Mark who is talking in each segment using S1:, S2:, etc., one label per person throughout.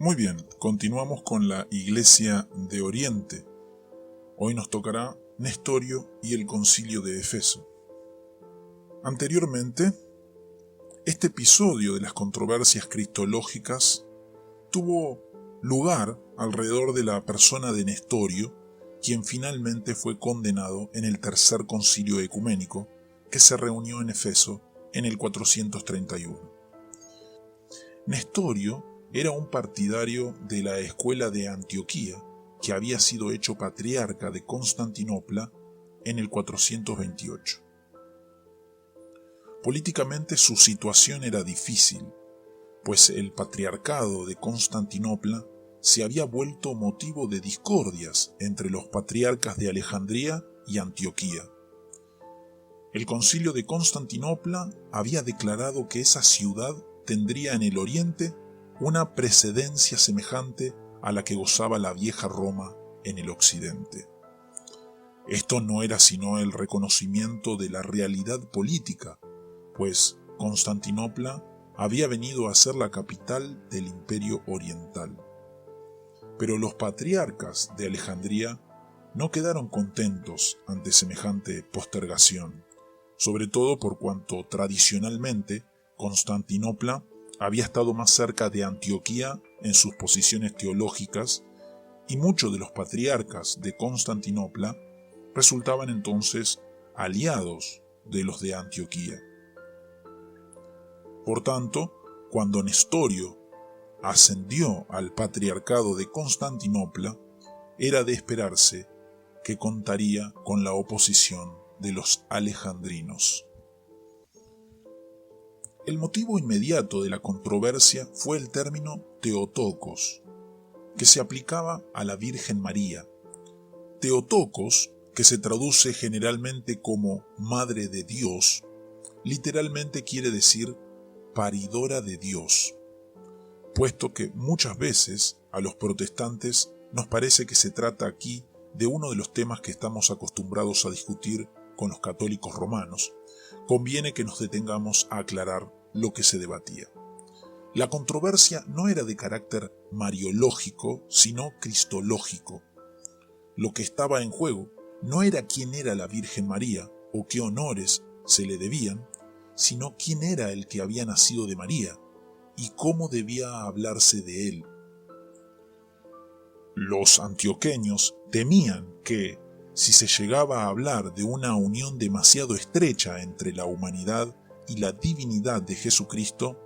S1: Muy bien, continuamos con la Iglesia de Oriente. Hoy nos tocará Nestorio y el Concilio de Efeso. Anteriormente, este episodio de las controversias cristológicas tuvo lugar alrededor de la persona de Nestorio, quien finalmente fue condenado en el Tercer Concilio Ecuménico, que se reunió en Efeso en el 431. Nestorio era un partidario de la escuela de Antioquía, que había sido hecho patriarca de Constantinopla en el 428. Políticamente su situación era difícil, pues el patriarcado de Constantinopla se había vuelto motivo de discordias entre los patriarcas de Alejandría y Antioquía. El concilio de Constantinopla había declarado que esa ciudad tendría en el oriente una precedencia semejante a la que gozaba la vieja Roma en el occidente. Esto no era sino el reconocimiento de la realidad política, pues Constantinopla había venido a ser la capital del Imperio Oriental. Pero los patriarcas de Alejandría no quedaron contentos ante semejante postergación, sobre todo por cuanto tradicionalmente Constantinopla había estado más cerca de Antioquía en sus posiciones teológicas, y muchos de los patriarcas de Constantinopla resultaban entonces aliados de los de Antioquía. Por tanto, cuando Nestorio ascendió al patriarcado de Constantinopla, era de esperarse que contaría con la oposición de los alejandrinos. El motivo inmediato de la controversia fue el término Theotokos, que se aplicaba a la Virgen María. Theotokos, que se traduce generalmente como Madre de Dios, literalmente quiere decir paridora de Dios, puesto que muchas veces a los protestantes nos parece que se trata aquí de uno de los temas que estamos acostumbrados a discutir con los católicos romanos, conviene que nos detengamos a aclarar lo que se debatía. La controversia no era de carácter mariológico, sino cristológico. Lo que estaba en juego no era quién era la Virgen María o qué honores se le debían, sino quién era el que había nacido de María y cómo debía hablarse de él. Los antioqueños temían que, si se llegaba a hablar de una unión demasiado estrecha entre la humanidad y la divinidad de Jesucristo,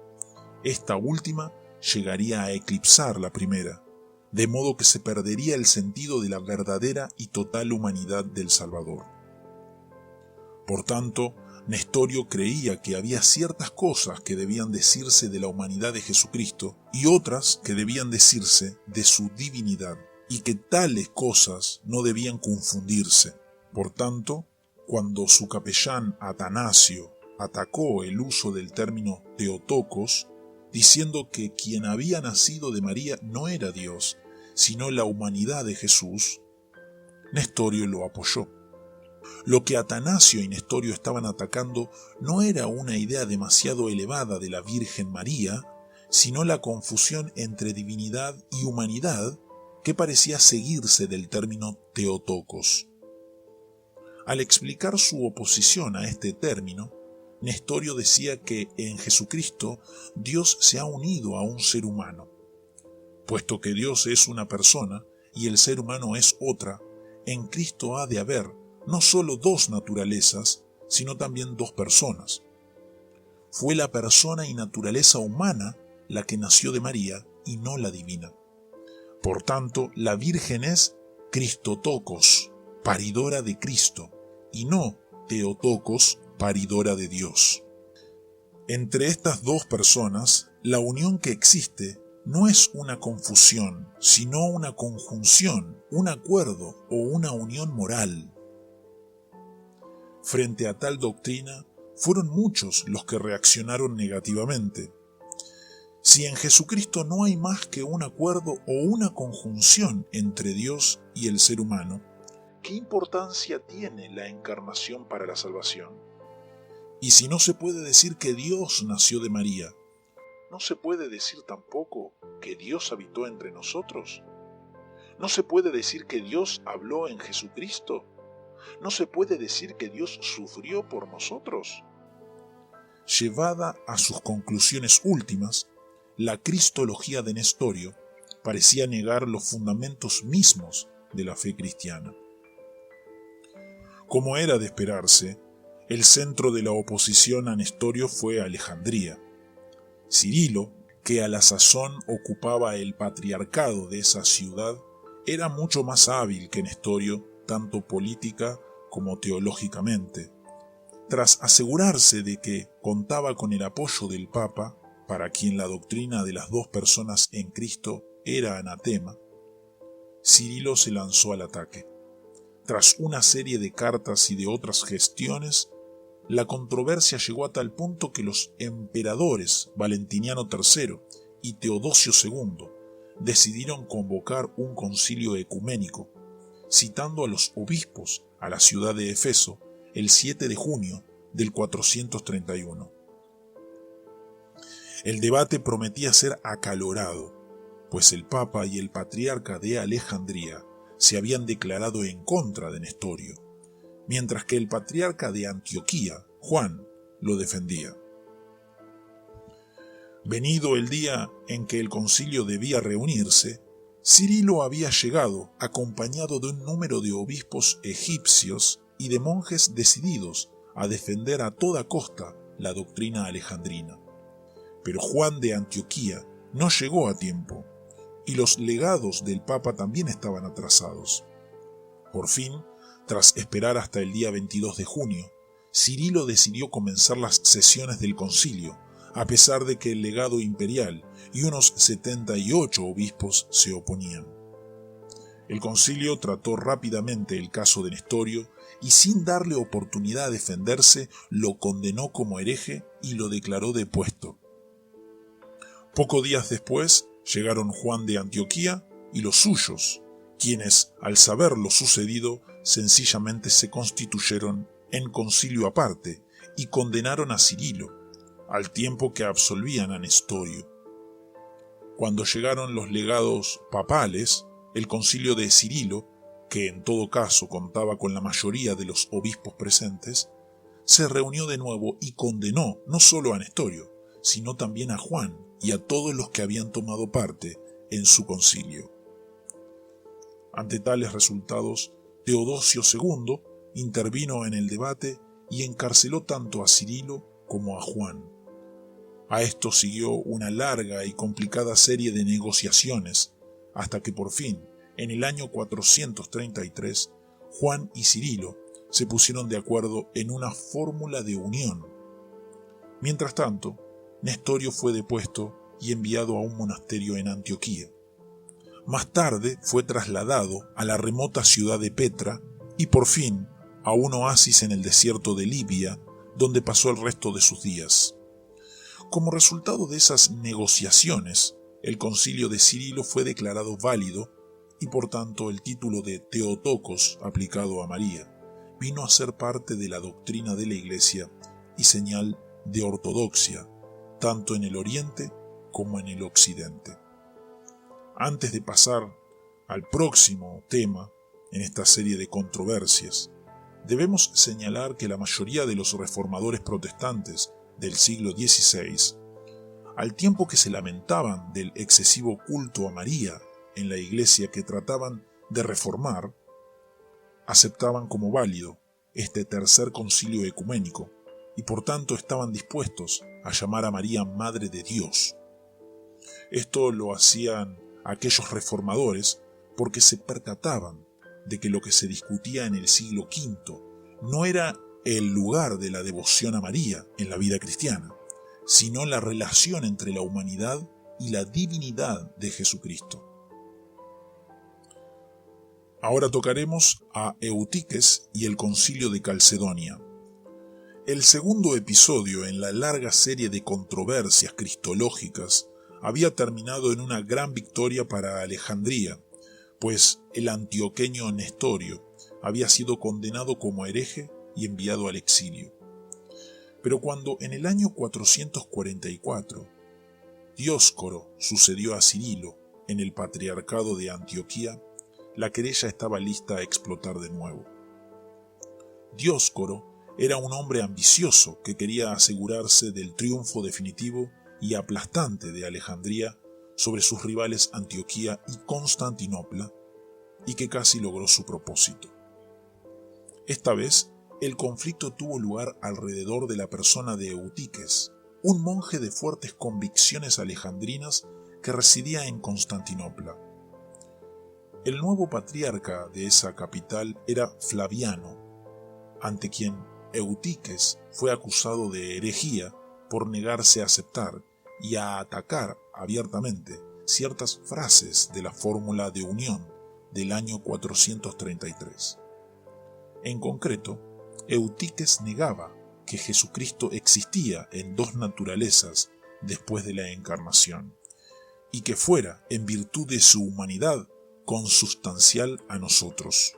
S1: esta última llegaría a eclipsar la primera, de modo que se perdería el sentido de la verdadera y total humanidad del Salvador. Por tanto, Nestorio creía que había ciertas cosas que debían decirse de la humanidad de Jesucristo y otras que debían decirse de su divinidad, y que tales cosas no debían confundirse. Por tanto, cuando su capellán Atanasio atacó el uso del término Theotokos, diciendo que quien había nacido de María no era Dios, sino la humanidad de Jesús, Nestorio lo apoyó. Lo que Atanasio y Nestorio estaban atacando no era una idea demasiado elevada de la Virgen María, sino la confusión entre divinidad y humanidad que parecía seguirse del término Theotokos. Al explicar su oposición a este término, Nestorio decía que en Jesucristo Dios se ha unido a un ser humano. Puesto que Dios es una persona y el ser humano es otra, en Cristo ha de haber no solo dos naturalezas, sino también dos personas. Fue la persona y naturaleza humana la que nació de María y no la divina. Por tanto, la Virgen es Cristotokos, paridora de Cristo, y no Theotokos, paridora de Dios. Entre estas dos personas, la unión que existe no es una confusión, sino una conjunción, un acuerdo o una unión moral. Frente a tal doctrina, fueron muchos los que reaccionaron negativamente. Si en Jesucristo no hay más que un acuerdo o una conjunción entre Dios y el ser humano, ¿qué importancia tiene la encarnación para la salvación? Y si no se puede decir que Dios nació de María, ¿no se puede decir tampoco que Dios habitó entre nosotros? ¿No se puede decir que Dios habló en Jesucristo? ¿No se puede decir que Dios sufrió por nosotros? Llevada a sus conclusiones últimas, la cristología de Nestorio parecía negar los fundamentos mismos de la fe cristiana. Como era de esperarse, el centro de la oposición a Nestorio fue Alejandría. Cirilo, que a la sazón ocupaba el patriarcado de esa ciudad, era mucho más hábil que Nestorio, tanto política como teológicamente. Tras asegurarse de que contaba con el apoyo del Papa, para quien la doctrina de las dos personas en Cristo era anatema, Cirilo se lanzó al ataque. Tras una serie de cartas y de otras gestiones, la controversia llegó a tal punto que los emperadores Valentiniano III y Teodosio II decidieron convocar un concilio ecuménico, citando a los obispos a la ciudad de Éfeso el 7 de junio del 431. El debate prometía ser acalorado, pues el Papa y el Patriarca de Alejandría se habían declarado en contra de Nestorio, mientras que el Patriarca de Antioquía, Juan, lo defendía. Venido el día en que el concilio debía reunirse, Cirilo había llegado acompañado de un número de obispos egipcios y de monjes decididos a defender a toda costa la doctrina alejandrina. Pero Juan de Antioquía no llegó a tiempo, y los legados del Papa también estaban atrasados. Por fin, tras esperar hasta el día 22 de junio, Cirilo decidió comenzar las sesiones del concilio, a pesar de que el legado imperial y unos 78 obispos se oponían. El concilio trató rápidamente el caso de Nestorio y sin darle oportunidad a defenderse, lo condenó como hereje y lo declaró depuesto. Pocos días después llegaron Juan de Antioquía y los suyos, quienes, al saber lo sucedido, sencillamente se constituyeron en concilio aparte y condenaron a Cirilo, al tiempo que absolvían a Nestorio. Cuando llegaron los legados papales, el concilio de Cirilo, que en todo caso contaba con la mayoría de los obispos presentes, se reunió de nuevo y condenó no solo a Nestorio, sino también a Juan y a todos los que habían tomado parte en su concilio. Ante tales resultados, Teodosio II intervino en el debate y encarceló tanto a Cirilo como a Juan. A esto siguió una larga y complicada serie de negociaciones, hasta que por fin, en el año 433, Juan y Cirilo se pusieron de acuerdo en una fórmula de unión. Mientras tanto, Nestorio fue depuesto y enviado a un monasterio en Antioquía. Más tarde fue trasladado a la remota ciudad de Petra y por fin a un oasis en el desierto de Libia, donde pasó el resto de sus días. Como resultado de esas negociaciones, el concilio de Cirilo fue declarado válido y por tanto el título de Teotocos aplicado a María vino a ser parte de la doctrina de la Iglesia y señal de ortodoxia, tanto en el Oriente como en el Occidente. Antes de pasar al próximo tema en esta serie de controversias, debemos señalar que la mayoría de los reformadores protestantes del siglo XVI, al tiempo que se lamentaban del excesivo culto a María en la Iglesia que trataban de reformar, aceptaban como válido este tercer concilio ecuménico y por tanto estaban dispuestos a llamar a María Madre de Dios. Esto lo hacían aquellos reformadores porque se percataban de que lo que se discutía en el siglo V no era el lugar de la devoción a María en la vida cristiana, sino la relación entre la humanidad y la divinidad de Jesucristo. Ahora tocaremos a Eutiques y el Concilio de Calcedonia. El segundo episodio en la larga serie de controversias cristológicas había terminado en una gran victoria para Alejandría, pues el antioqueño Nestorio había sido condenado como hereje y enviado al exilio. Pero cuando en el año 444 Dioscoro sucedió a Cirilo en el patriarcado de Antioquía, la querella estaba lista a explotar de nuevo. Dioscoro era un hombre ambicioso que quería asegurarse del triunfo definitivo y aplastante de Alejandría sobre sus rivales Antioquía y Constantinopla, y que casi logró su propósito. Esta vez, el conflicto tuvo lugar alrededor de la persona de Eutiques, un monje de fuertes convicciones alejandrinas que residía en Constantinopla. El nuevo patriarca de esa capital era Flaviano, ante quien Eutiques fue acusado de herejía por negarse a aceptar y a atacar abiertamente ciertas frases de la fórmula de unión del año 433. En concreto, Eutiques negaba que Jesucristo existía en dos naturalezas después de la encarnación, y que fuera, en virtud de su humanidad, consubstancial a nosotros.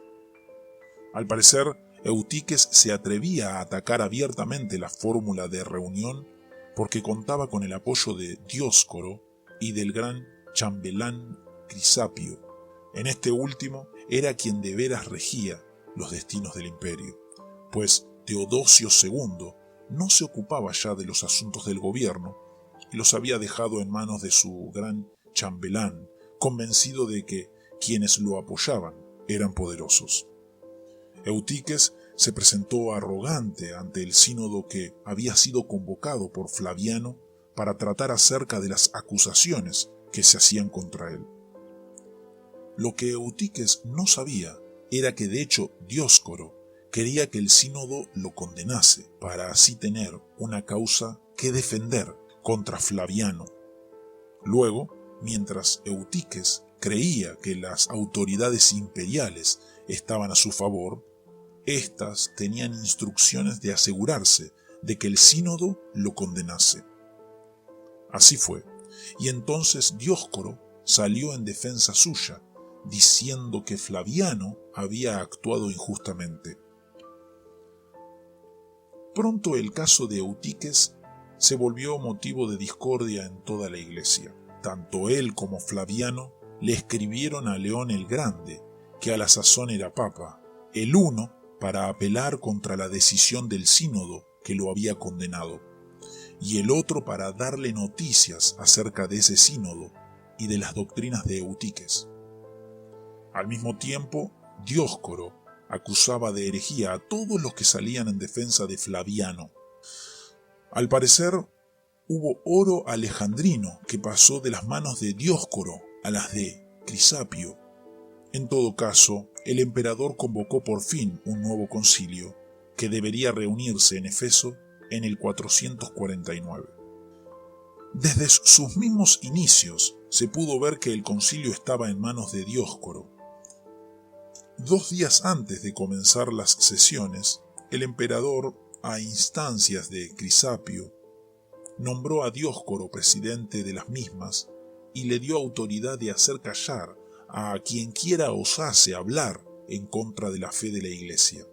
S1: Al parecer, Eutiques se atrevía a atacar abiertamente la fórmula de reunión porque contaba con el apoyo de Dioscoro y del gran chambelán Crisapio. En este último era quien de veras regía los destinos del imperio, pues Teodosio II no se ocupaba ya de los asuntos del gobierno y los había dejado en manos de su gran chambelán, convencido de que quienes lo apoyaban eran poderosos. Eutiques se presentó arrogante ante el sínodo que había sido convocado por Flaviano para tratar acerca de las acusaciones que se hacían contra él. Lo que Eutiques no sabía era que de hecho Dioscoro quería que el sínodo lo condenase para así tener una causa que defender contra Flaviano. Luego, mientras Eutiques creía que las autoridades imperiales estaban a su favor, éstas tenían instrucciones de asegurarse de que el sínodo lo condenase. Así fue, y entonces Dioscoro salió en defensa suya, diciendo que Flaviano había actuado injustamente. Pronto el caso de Eutiques se volvió motivo de discordia en toda la iglesia. Tanto él como Flaviano le escribieron a León el Grande, que a la sazón era papa, el uno para apelar contra la decisión del sínodo que lo había condenado, y el otro para darle noticias acerca de ese sínodo y de las doctrinas de Eutiques. Al mismo tiempo, Dioscoro acusaba de herejía a todos los que salían en defensa de Flaviano. Al parecer, hubo oro alejandrino que pasó de las manos de Dioscoro a las de Crisapio. En todo caso, el emperador convocó por fin un nuevo concilio que debería reunirse en Efeso en el 449. Desde sus mismos inicios se pudo ver que el concilio estaba en manos de Dioscoro. 2 días antes de comenzar las sesiones, el emperador, a instancias de Crisapio, nombró a Dioscoro presidente de las mismas y le dio autoridad de hacer callar a quien quiera osase hablar en contra de la fe de la Iglesia.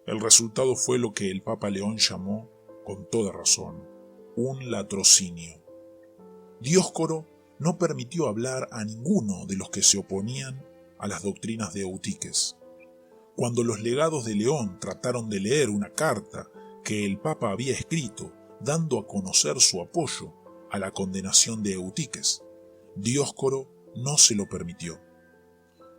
S1: El resultado fue lo que el Papa León llamó, con toda razón, un latrocinio. Dioscoro no permitió hablar a ninguno de los que se oponían a las doctrinas de Eutiques. Cuando los legados de León trataron de leer una carta que el Papa había escrito dando a conocer su apoyo a la condenación de Eutiques, Dioscoro no se lo permitió.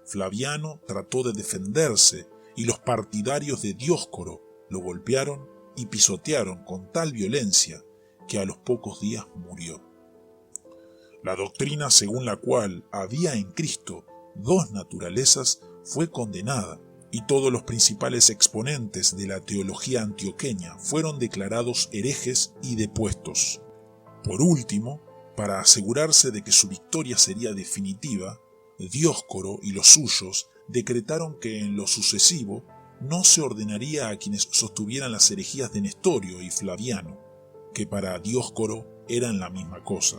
S1: Flaviano trató de defenderse y los partidarios de Dioscoro lo golpearon y pisotearon con tal violencia que a los pocos días murió. La doctrina según la cual había en Cristo 2 naturalezas fue condenada y todos los principales exponentes de la teología antioqueña fueron declarados herejes y depuestos. Por último, para asegurarse de que su victoria sería definitiva, Dioscoro y los suyos decretaron que en lo sucesivo no se ordenaría a quienes sostuvieran las herejías de Nestorio y Flaviano, que para Dioscoro eran la misma cosa.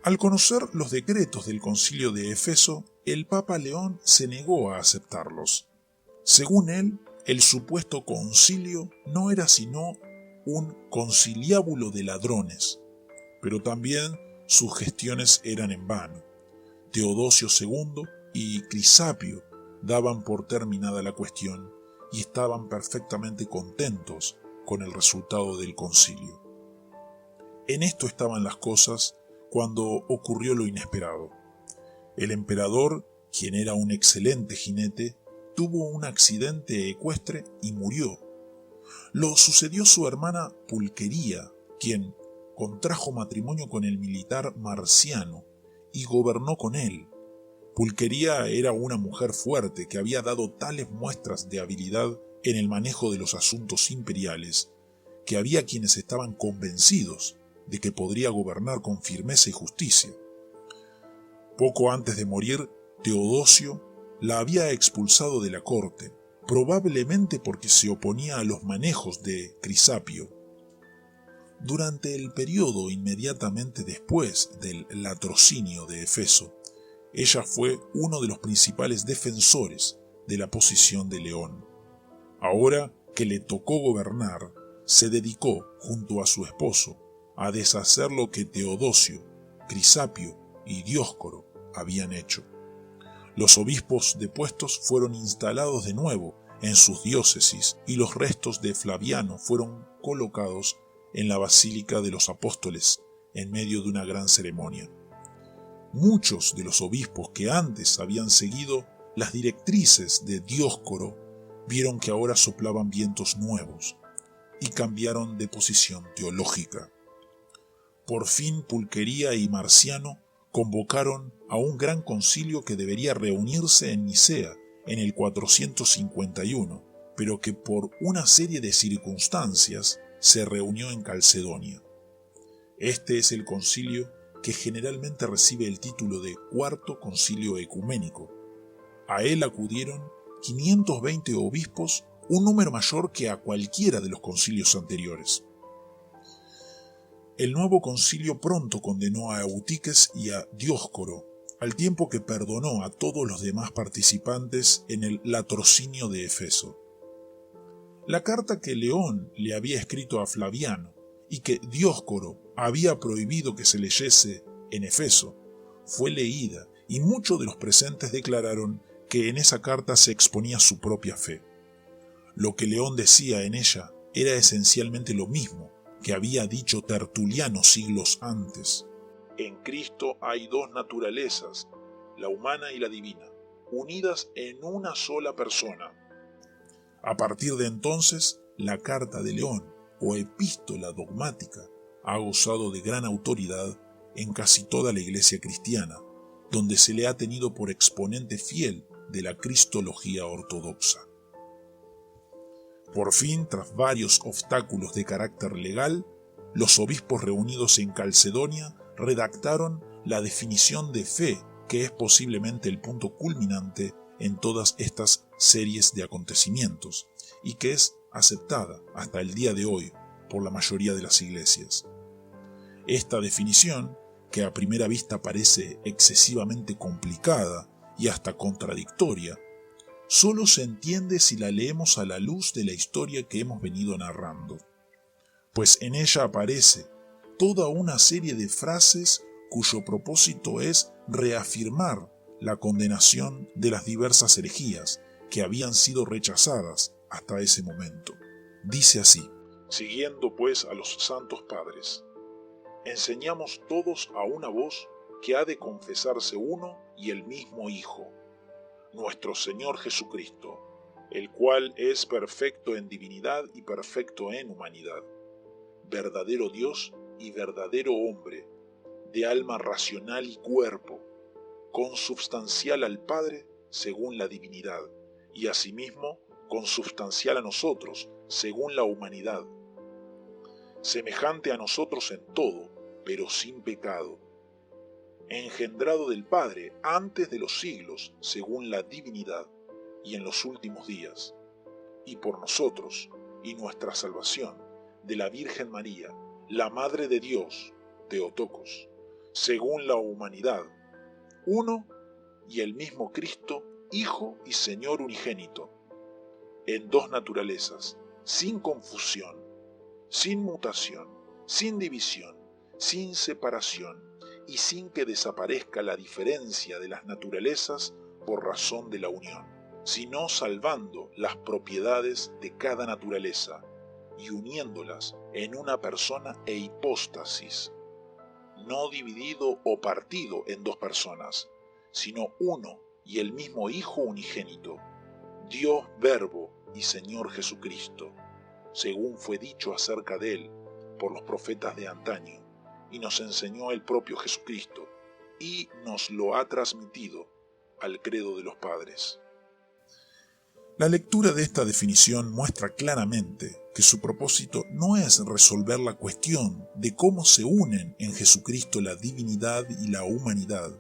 S1: Al conocer los decretos del concilio de Efeso, el Papa León se negó a aceptarlos. Según él, el supuesto concilio no era sino un conciliábulo de ladrones, pero también sus gestiones eran en vano. Teodosio II y Crisapio daban por terminada la cuestión y estaban perfectamente contentos con el resultado del concilio. En esto estaban las cosas cuando ocurrió lo inesperado. El emperador, quien era un excelente jinete, tuvo un accidente ecuestre y murió. Lo sucedió su hermana Pulqueria, quien contrajo matrimonio con el militar Marciano y gobernó con él. Pulqueria era una mujer fuerte que había dado tales muestras de habilidad en el manejo de los asuntos imperiales que había quienes estaban convencidos de que podría gobernar con firmeza y justicia. Poco antes de morir, Teodosio la había expulsado de la corte, probablemente porque se oponía a los manejos de Crisapio. Durante el periodo inmediatamente después del latrocinio de Efeso, ella fue uno de los principales defensores de la posición de León. Ahora que le tocó gobernar, se dedicó, junto a su esposo, a deshacer lo que Teodosio, Crisapio y Dioscoro habían hecho. Los obispos depuestos fueron instalados de nuevo en sus diócesis y los restos de Flaviano fueron colocados en la Basílica de los Apóstoles en medio de una gran ceremonia. Muchos de los obispos que antes habían seguido las directrices de Dioscoro vieron que ahora soplaban vientos nuevos y cambiaron de posición teológica. Por fin Pulqueria y Marciano convocaron a un gran concilio que debería reunirse en Nicea en el 451, pero que por una serie de circunstancias se reunió en Calcedonia. Este es el concilio que generalmente recibe el título de Cuarto Concilio Ecuménico. A él acudieron 520 obispos, un número mayor que a cualquiera de los concilios anteriores. El nuevo concilio pronto condenó a Eutiques y a Dioscoro, al tiempo que perdonó a todos los demás participantes en el latrocinio de Efeso. La carta que León le había escrito a Flaviano y que Dioscoro había prohibido que se leyese en Efeso fue leída y muchos de los presentes declararon que en esa carta se exponía su propia fe. Lo que León decía en ella era esencialmente lo mismo que había dicho Tertuliano siglos antes. En Cristo hay dos naturalezas, la humana y la divina, unidas en una sola persona. A partir de entonces, la Carta de León, o epístola dogmática, ha gozado de gran autoridad en casi toda la Iglesia cristiana, donde se le ha tenido por exponente fiel de la cristología ortodoxa. Por fin, tras varios obstáculos de carácter legal, los obispos reunidos en Calcedonia redactaron la definición de fe, que es posiblemente el punto culminante en todas estas series de acontecimientos, y que es aceptada hasta el día de hoy por la mayoría de las iglesias. Esta definición, que a primera vista parece excesivamente complicada y hasta contradictoria, solo se entiende si la leemos a la luz de la historia que hemos venido narrando, pues en ella aparece toda una serie de frases cuyo propósito es reafirmar la condenación de las diversas herejías que habían sido rechazadas hasta ese momento. Dice así: siguiendo pues a los santos padres, enseñamos todos a una voz que ha de confesarse uno y el mismo Hijo, nuestro Señor Jesucristo, el cual es perfecto en divinidad y perfecto en humanidad, verdadero Dios y verdadero hombre, de alma racional y cuerpo, consubstancial al Padre según la divinidad, y asimismo consubstancial a nosotros según la humanidad, semejante a nosotros en todo, pero sin pecado, engendrado del Padre antes de los siglos según la divinidad, y en los últimos días, y por nosotros, y nuestra salvación, de la Virgen María, la Madre de Dios, Theotokos, según la humanidad, uno y el mismo Cristo, Hijo y Señor unigénito, en dos naturalezas, sin confusión, sin mutación, sin división, sin separación y sin que desaparezca la diferencia de las naturalezas por razón de la unión, sino salvando las propiedades de cada naturaleza y uniéndolas en una persona e hipóstasis, no dividido o partido en dos personas, sino uno y el mismo Hijo unigénito, Dios Verbo y Señor Jesucristo, según fue dicho acerca de él por los profetas de antaño, y nos enseñó el propio Jesucristo, y nos lo ha transmitido al credo de los padres. La lectura de esta definición muestra claramente que su propósito no es resolver la cuestión de cómo se unen en Jesucristo la divinidad y la humanidad,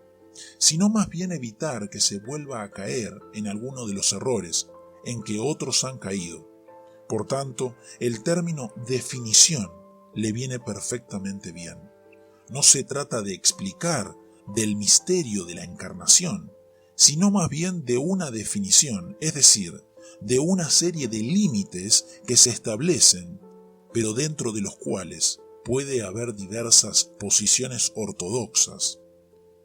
S1: sino más bien evitar que se vuelva a caer en alguno de los errores en que otros han caído. Por tanto, el término definición le viene perfectamente bien. No se trata de explicar del misterio de la encarnación, sino más bien de una definición, es decir, de una serie de límites que se establecen, pero dentro de los cuales puede haber diversas posiciones ortodoxas.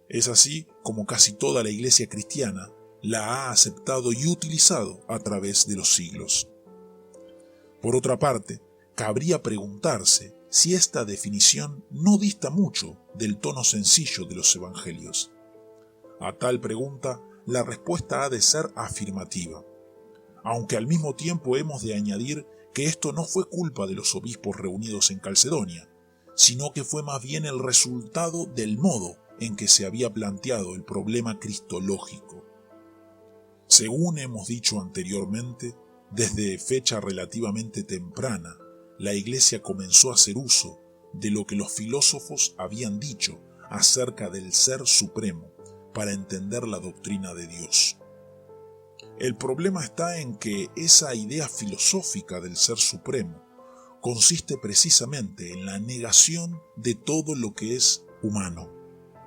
S1: Es así como casi toda la Iglesia cristiana la ha aceptado y utilizado a través de los siglos. Por otra parte, cabría preguntarse si esta definición no dista mucho del tono sencillo de los evangelios. A tal pregunta, la respuesta ha de ser afirmativa, aunque al mismo tiempo hemos de añadir que esto no fue culpa de los obispos reunidos en Calcedonia, sino que fue más bien el resultado del modo en que se había planteado el problema cristológico. Según hemos dicho anteriormente, desde fecha relativamente temprana, la Iglesia comenzó a hacer uso de lo que los filósofos habían dicho acerca del Ser Supremo para entender la doctrina de Dios. El problema está en que esa idea filosófica del Ser Supremo consiste precisamente en la negación de todo lo que es humano.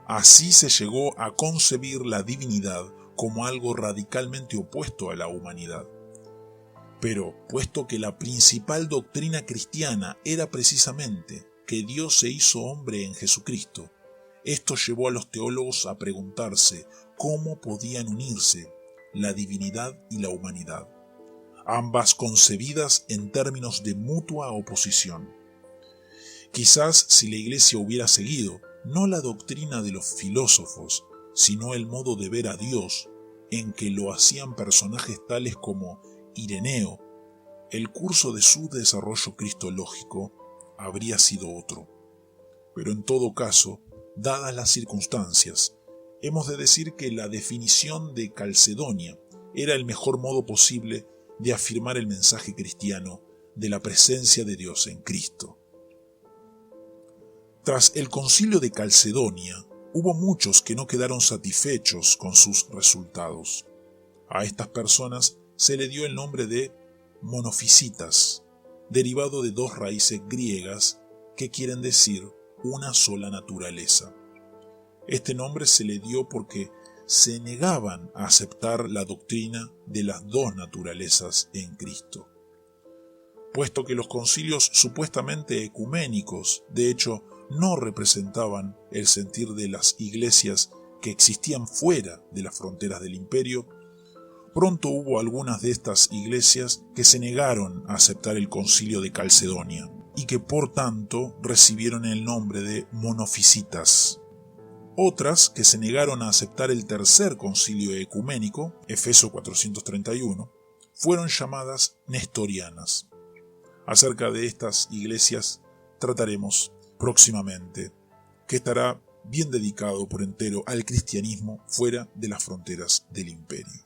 S1: Así se llegó a concebir la divinidad como algo radicalmente opuesto a la humanidad. Pero, puesto que la principal doctrina cristiana era precisamente que Dios se hizo hombre en Jesucristo, esto llevó a los teólogos a preguntarse cómo podían unirse la divinidad y la humanidad, ambas concebidas en términos de mutua oposición. Quizás si la Iglesia hubiera seguido no la doctrina de los filósofos, sino el modo de ver a Dios, en que lo hacían personajes tales como Ireneo, el curso de su desarrollo cristológico habría sido otro. Pero en todo caso, dadas las circunstancias, hemos de decir que la definición de Calcedonia era el mejor modo posible de afirmar el mensaje cristiano de la presencia de Dios en Cristo. Tras el concilio de Calcedonia, hubo muchos que no quedaron satisfechos con sus resultados. A estas personas se le dio el nombre de monofisitas, derivado de dos raíces griegas que quieren decir una sola naturaleza. Este nombre se le dio porque se negaban a aceptar la doctrina de las dos naturalezas en Cristo. Puesto que los concilios supuestamente ecuménicos, de hecho, no representaban el sentir de las iglesias que existían fuera de las fronteras del imperio, pronto hubo algunas de estas iglesias que se negaron a aceptar el concilio de Calcedonia y que por tanto recibieron el nombre de monofisitas. Otras que se negaron a aceptar el tercer concilio ecuménico, Efeso 431, fueron llamadas nestorianas. Acerca de estas iglesias trataremos próximamente, que estará bien dedicado por entero al cristianismo fuera de las fronteras del imperio.